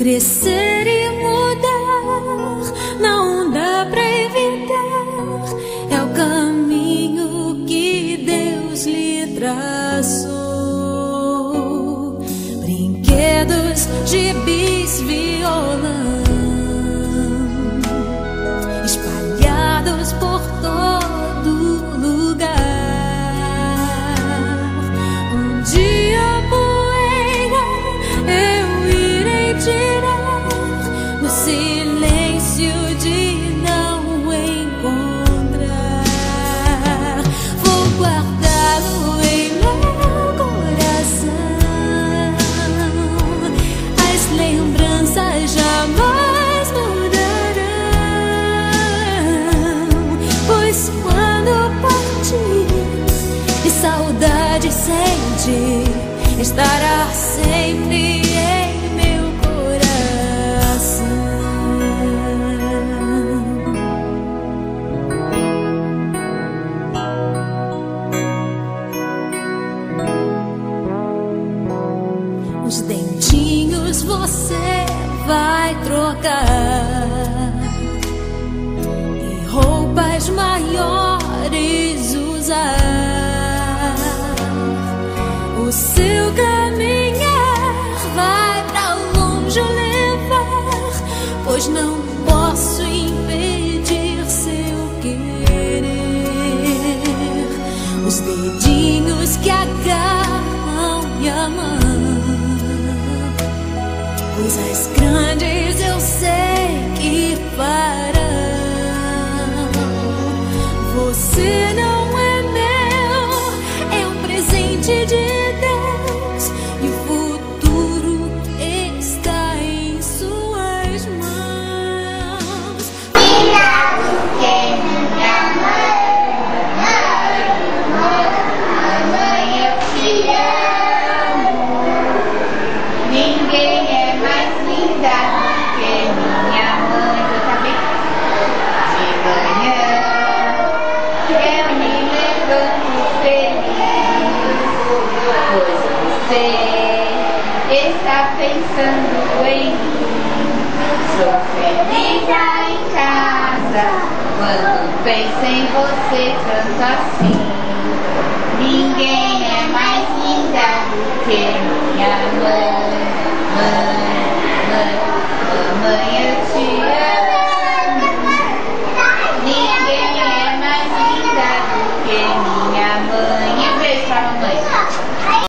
Crescer e mudar não dá pra evitar, é o caminho que Deus lhe traçou. Brinquedos, gibis, violão espalhados por todo lugar. Um dia poeira eu irei tirar no silêncio de não encontrar. Vou guardá-lo em meu coração. As lembranças jamais mudarão, pois quando partir e saudade sentir, estará sempre em meu coração. Os dentinhos você vai trocar e roupas maiores usar. O seu caminhar vai pra longe levar, pois não posso impedir seu querer. Os dedinhos que agarram minha mão, coisas grandes eu sei que farão. Você não é meu, é um presente de Deus, e o futuro está em suas mãos. Cuidado que minha mãe eu te amo. Ninguém é mais linda que minha mãe. Eu também. De manhã eu me levanto feliz, pois você está pensando em mim. Sou feliz em casa quando penso em você tanto assim.